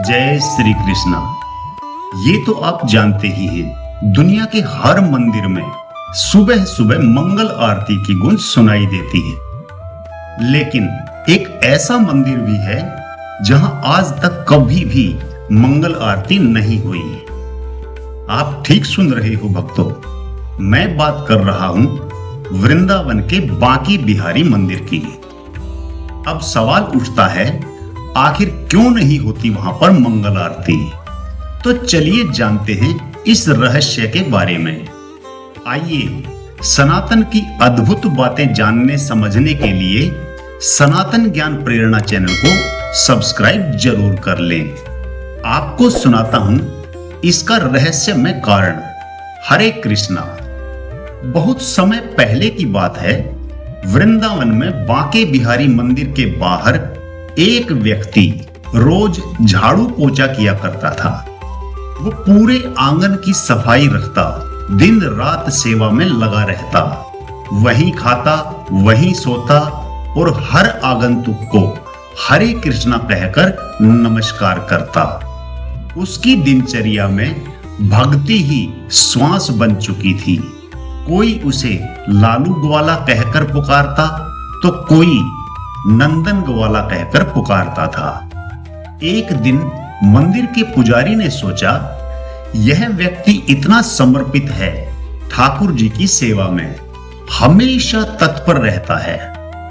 जय श्री कृष्णा। ये तो आप जानते ही हैं, दुनिया के हर मंदिर में सुबह सुबह मंगल आरती की गूंज सुनाई देती है। लेकिन एक ऐसा मंदिर भी है जहां आज तक कभी भी मंगल आरती नहीं हुई है। आप ठीक सुन रहे हो भक्तों, मैं बात कर रहा हूं वृंदावन के बांके बिहारी मंदिर की। अब सवाल उठता है, आखिर क्यों नहीं होती वहां पर मंगल आरती? तो चलिए जानते हैं इस रहस्य के बारे में। आइए सनातन की अद्भुत बातें जानने समझने के लिए सनातन ज्ञान प्रेरणा चैनल को सब्सक्राइब जरूर कर लें। आपको सुनाता हूं इसका रहस्यमय कारण। हरे कृष्णा। बहुत समय पहले की बात है, वृंदावन में बांके बिहारी मंदिर के बाहर एक व्यक्ति रोज झाड़ू पोछा किया करता था। वो पूरे आंगन की सफाई रखता, दिन रात सेवा में लगा रहता, वहीं खाता वहीं सोता और हर आगंतुक को हरे कृष्णा कहकर नमस्कार करता। उसकी दिनचर्या में भक्ति ही श्वास बन चुकी थी। कोई उसे लालू ग्वाला कहकर पुकारता तो कोई नंदन ग्वाला कहकर पुकारता था। एक दिन मंदिर के पुजारी ने सोचा, यह व्यक्ति इतना समर्पित है, ठाकुर जी की सेवा में हमेशा तत्पर रहता है,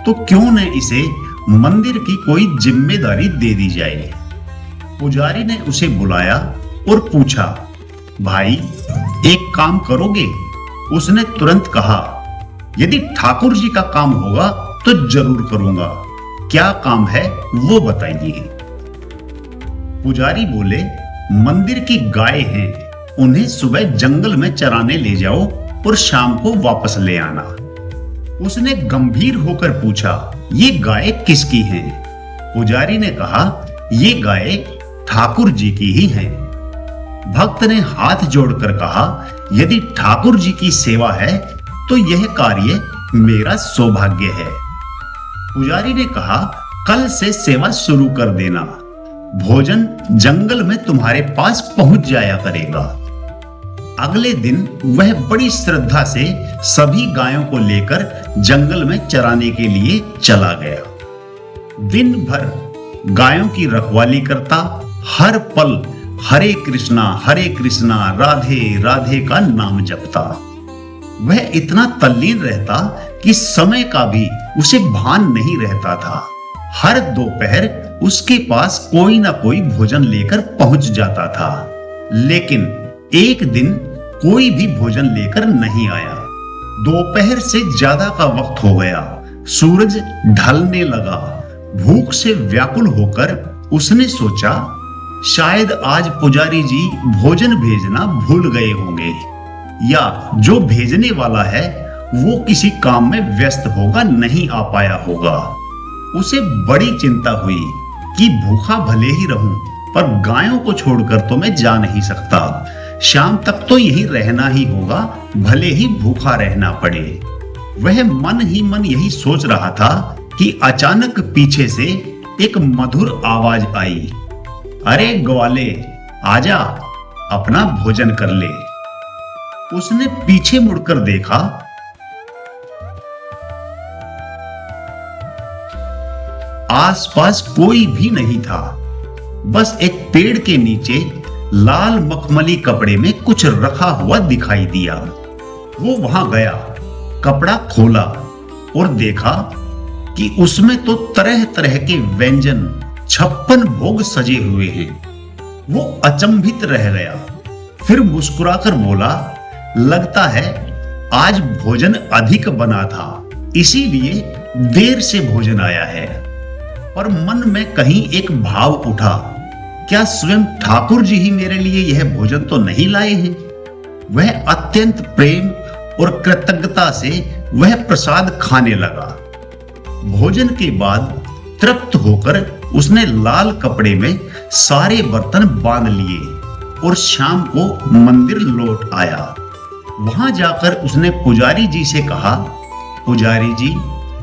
तो क्यों न इसे मंदिर की कोई जिम्मेदारी दे दी जाए। पुजारी ने उसे बुलाया और पूछा, भाई एक काम करोगे? उसने तुरंत कहा, यदि ठाकुर जी का काम होगा तो जरूर करूंगा। क्या काम है वो बताइए। पुजारी बोले, मंदिर की गाय हैं, उन्हें सुबह जंगल में चराने ले जाओ और शाम को वापस ले आना। उसने गंभीर होकर पूछा, ये गाय किसकी हैं? पुजारी ने कहा, ये गाय ठाकुर जी की ही हैं। भक्त ने हाथ जोड़कर कहा, यदि ठाकुर जी की सेवा है तो यह कार्य मेरा सौभाग्य है। पुजारी ने कहा, कल से सेवा शुरू कर देना, भोजन जंगल में तुम्हारे पास पहुंच जाया करेगा। अगले दिन वह बड़ी श्रद्धा से सभी गायों को लेकर जंगल में चराने के लिए चला गया। दिन भर गायों की रखवाली करता, हर पल हरे कृष्णा राधे राधे का नाम जपता। वह इतना तल्लीन रहता कि समय का भी उसे भान नहीं रहता था। हर दोपहर उसके पास कोई ना कोई भोजन लेकर पहुंच जाता था। लेकिन एक दिन कोई भी भोजन लेकर नहीं आया। दोपहर से ज्यादा का वक्त हो गया, सूरज ढलने लगा। भूख से व्याकुल होकर उसने सोचा, शायद आज पुजारी जी भोजन भेजना भूल गए होंगे, या जो भेजने वाला है वो किसी काम में व्यस्त होगा, नहीं आ पाया होगा। उसे बड़ी चिंता हुई कि भूखा भले ही रहूं, पर गायों को छोड़कर तो मैं जा नहीं सकता। शाम तक तो यहीं रहना ही होगा, भले ही भूखा रहना पड़े। वह मन ही मन यही सोच रहा था कि अचानक पीछे से एक मधुर आवाज आई, अरे ग्वाले आजा, अपना भोजन कर ले। उसने पीछे मुड़कर देखा, आसपास कोई भी नहीं था। बस एक पेड़ के नीचे लाल मखमली कपड़े में कुछ रखा हुआ दिखाई दिया। वो वहां गया, कपड़ा खोला और देखा कि उसमें तो तरह तरह के व्यंजन 56 भोग सजे हुए हैं। वो अचंभित रह गया, फिर मुस्कुराकर बोला, लगता है आज भोजन अधिक बना था, इसीलिए देर से भोजन आया है। पर मन में कहीं एक भाव उठा, क्या स्वयं ठाकुर जी ही मेरे लिए यह भोजन तो नहीं लाए हैं? वह अत्यंत प्रेम और कृतज्ञता से वह प्रसाद खाने लगा। भोजन के बाद तृप्त होकर उसने लाल कपड़े में सारे बर्तन बांध लिए और शाम को मंदिर लौट आया। वहां जाकर उसने पुजारी जी से कहा, पुजारी जी,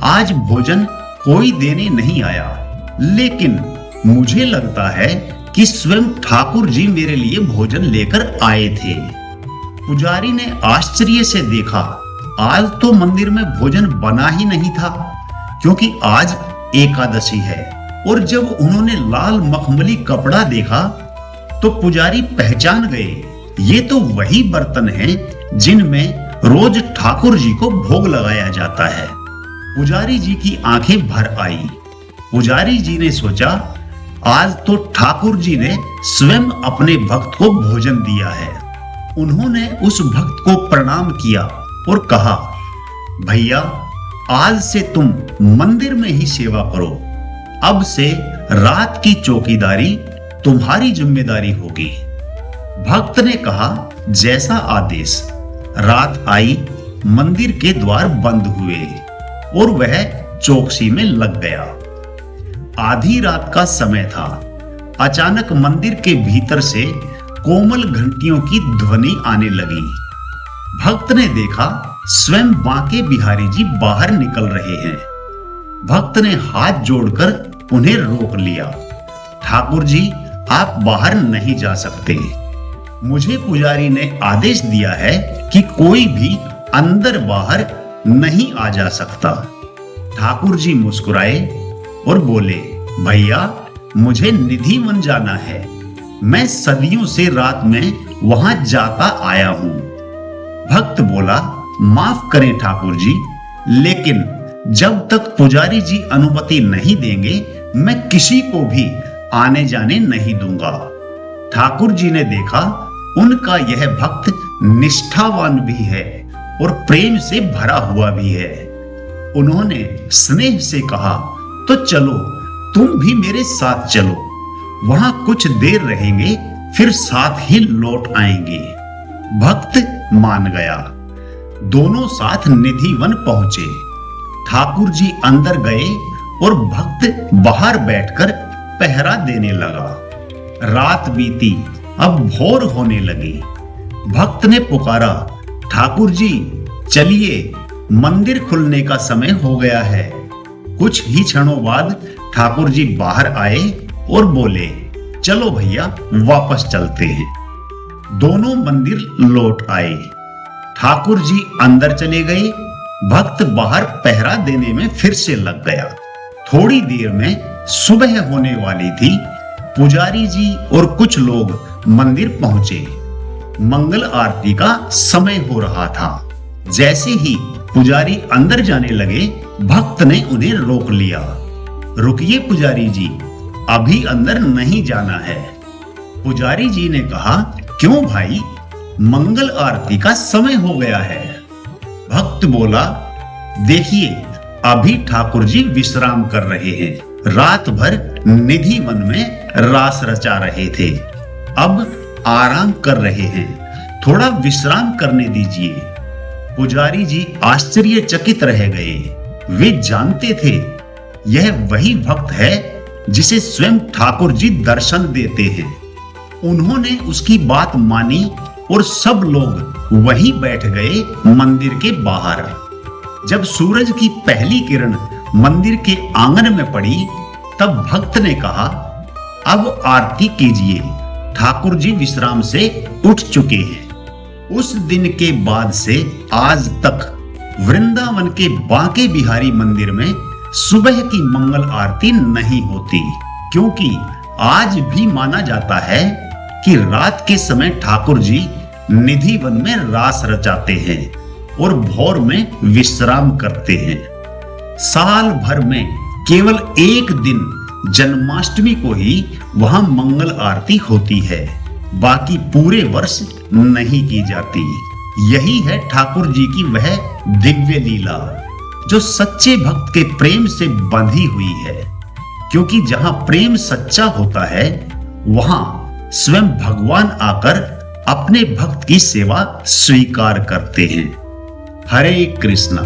आज भोजन कोई देने नहीं आया, लेकिन मुझे लगता है कि स्वयं ठाकुर जी मेरे लिए भोजन लेकर आए थे। पुजारी ने आश्चर्य से देखा, आज तो मंदिर में भोजन बना ही नहीं था, क्योंकि आज एकादशी है। और जब उन्होंने लाल मखमली कपड़ा देखा तो पुजारी पहचान गए, ये तो वही बर्तन हैं जिनमें रोज ठाकुर जी को भोग लगाया जाता है। पुजारी जी की आंखें भर आई। पुजारी जी ने सोचा, आज तो ठाकुर जी ने स्वयं अपने भक्त को भोजन दिया है। उन्होंने उस भक्त को प्रणाम किया और कहा, भैया, आज से तुम मंदिर में ही सेवा करो। अब से रात की चौकीदारी तुम्हारी जिम्मेदारी होगी। भक्त ने कहा, जैसा आदेश। रात आई, मंदिर के द्वार बंद हुए और वह चौकसी में लग गया। आधी रात का समय था। अचानक मंदिर के भीतर से कोमल घंटियों की ध्वनि आने लगी। भक्त ने देखा, स्वयं बांके बिहारी जी बाहर निकल रहे हैं। भक्त ने हाथ जोड़कर उन्हें रोक लिया। ठाकुर जी, आप बाहर नहीं जा सकते। मुझे पुजारी ने आदेश दिया है कि कोई भी अंदर बाहर नहीं आ जा सकता। ठाकुर जी मुस्कुराए और बोले, भैया, मुझे निधि वन जाना है। मैं सदियों से रात में वहां जाता आया हूं। भक्त बोला, माफ करें ठाकुर जी, लेकिन जब तक पुजारी जी अनुमति नहीं देंगे, मैं किसी को भी आने जाने नहीं दूंगा। ठाकुर जी ने देखा, उनका यह भक्त निष्ठावान भी है और प्रेम से भरा हुआ भी है। उन्होंने स्नेह से कहा, तो चलो, तुम भी मेरे साथ चलो। वहां कुछ देर रहेंगे, फिर साथ ही लौट आएंगे। भक्त मान गया। दोनों साथ निधि वन पहुंचे। ठाकुर जी अंदर गए और भक्त बाहर बैठकर पहरा देने लगा। रात बीती, अब भोर होने लगी। भक्त ने पुकारा, ठाकुर जी, चलिए, मंदिर खुलने का समय हो गया है। कुछ ही क्षणों बाद ठाकुर जी बाहर आए और बोले, चलो भैया, वापस चलते हैं। दोनों मंदिर लौट आए। ठाकुर जी अंदर चले गए। भक्त बाहर पहरा देने में फिर से लग गया। थोड़ी देर में सुबह होने वाली थी। पुजारी जी और कुछ लोग मंदिर पहुंचे। मंगल आरती का समय हो रहा था। जैसे ही पुजारी अंदर जाने लगे, भक्त ने उन्हें रोक लिया। रुकिए पुजारी जी, अभी अंदर नहीं जाना है। पुजारी जी ने कहा, क्यों भाई, मंगल आरती का समय हो गया है। भक्त बोला, देखिए, अभी ठाकुर जी विश्राम कर रहे हैं। रात भर निधि वन में रास रचा रहे थे, अब आराम कर रहे हैं। थोड़ा विश्राम करने दीजिए। पुजारी जी आश्चर्यचकित रह गए। वे जानते थे यह वही भक्त है जिसे स्वयं ठाकुर जी दर्शन देते हैं। उन्होंने उसकी बात मानी और सब लोग वहीं बैठ गए मंदिर के बाहर। जब सूरज की पहली किरण मंदिर के आंगन में पड़ी, तब भक्त ने कहा, अब आरती कीजिए, ठाकुर जी विश्राम से उठ चुके हैं। उस दिन के बाद से आज तक वृंदावन के बांके बिहारी मंदिर में सुबह की मंगल आरती नहीं होती, क्योंकि आज भी माना जाता है कि रात के समय ठाकुर जी निधि वन में रास रचाते हैं और भोर में विश्राम करते हैं। साल भर में केवल एक दिन जन्माष्टमी को ही वहां मंगल आरती होती है, बाकी पूरे वर्ष नहीं की जाती। यही है ठाकुर जी की वह दिव्य लीला जो सच्चे भक्त के प्रेम से बंधी हुई है, क्योंकि जहां प्रेम सच्चा होता है वहां स्वयं भगवान आकर अपने भक्त की सेवा स्वीकार करते हैं। हरे कृष्णा।